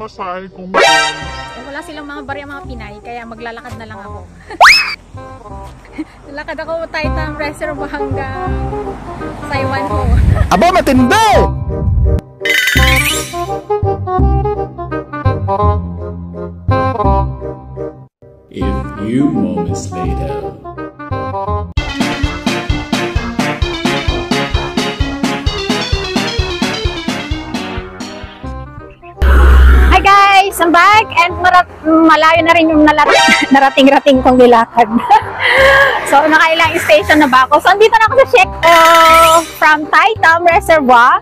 pamasahe kong wala silang mga barya mga Pinay, kaya maglalakad na lang ako. Lalakad ako Taitam Reservoir hanggang Saiwan Ho. Aba, matindi! A few moments later. Hi guys! I'm back and malayo na rin yung narating-rating kong nilakad. So, nakailang station na ba ako? So, andito na ako sa Shekko from Taitam Reservoir.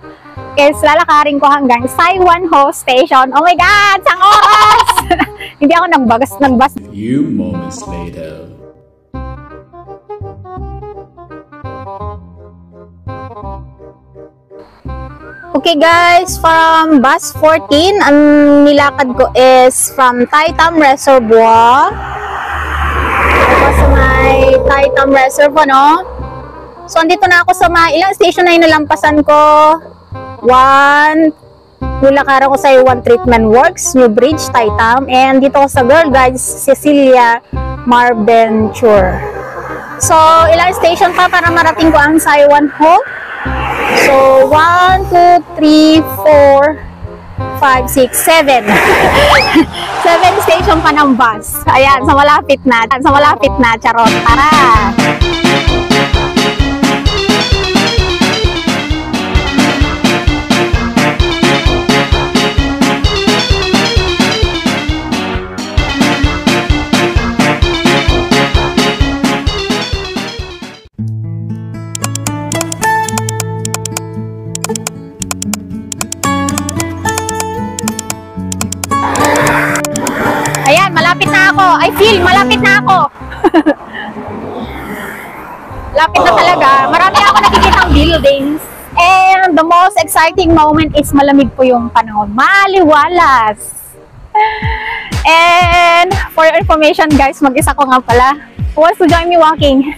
Kaya lalakarin ko hanggang Saiwan Ho Station. Oh my God! Sang oras! Hindi ako nagbas. A few moments later. Okay guys, from bus 14, ang nilakad ko is from Taitam Reservoir. Ito sa may Taitam Reservoir, no? So, andito na ako sa may ilang station na yung nalampasan ko. 1, nilakaran ko sa One Treatment Works, New Bridge, Taitam. And dito ko sa Girl Guides, Cecilia Marventure. So, ilang station pa para marating ko ang Saiwan Ho. So, 1, 2, 3, 4, 5, 6, 7. 7 station pa ng bus. Ayan, sa malapit na. Charot. Tara! Ayan, malapit na ako. I feel, malapit na ako. Lapit na talaga. Marami ako nakikitang buildings. And the most exciting moment is malamig po yung panahon. Maliwalas. And for your information guys, mag-isa ko nga pala. Who wants to join me walking?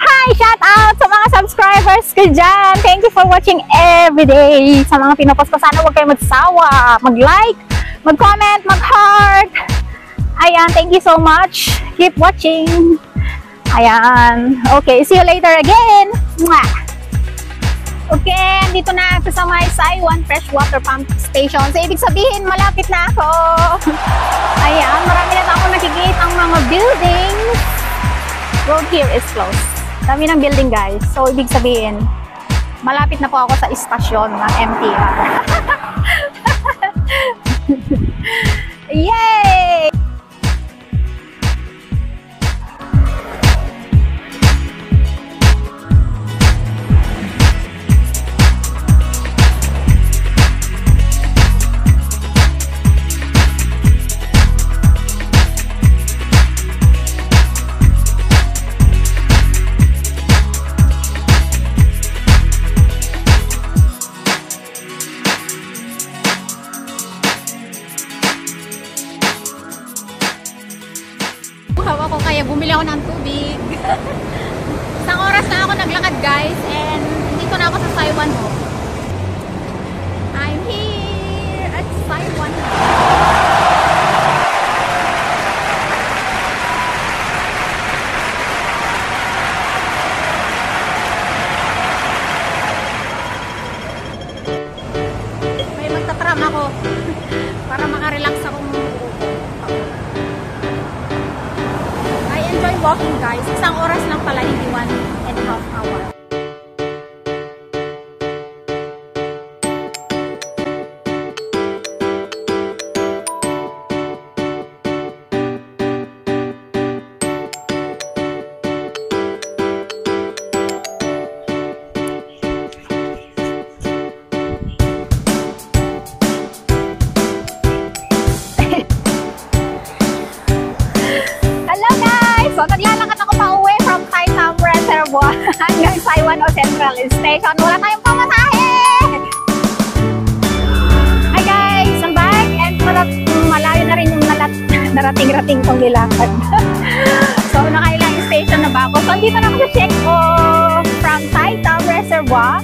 Hi! Shout out sa mga subscribers ko dyan. Thank you for watching everyday. Sa mga pinopost ko, sana huwag kayo magsawa. Mag-like, mag-comment, mag-heart. Ayan, thank you so much. Keep watching. Ayan. Okay, see you later again. Mwah! Okay, dito na sa may Saiwan Freshwater Pump Station. So, ibig sabihin, malapit na ako. Ayan, marami na ako nakikita ang mga buildings. Road here is closed. Dami ng building guys. So, ibig sabihin, malapit na po ako sa istasyon ng MTR. Yay! Hawa ko kaya bumili ako ng tubig. Isang oras na ako naglakad guys and dito na ako sa Saiwan Ho. I'm here at Saiwan Ho. May magtatram ako para makarelax akong enjoy walking guys. Isang oras lang pala, hindi 1.5 hours. So, naglalakad ako pa uwi from Taitam Reservoir hanggang Saiwan Ho Central Station. Wala tayong pamasahe! Hi guys! I'm back and malayo na rin yung narating-rating kong nilakad. So, nakailang station na ba ako? So, dito na ako sa Shekko from Taitam Reservoir.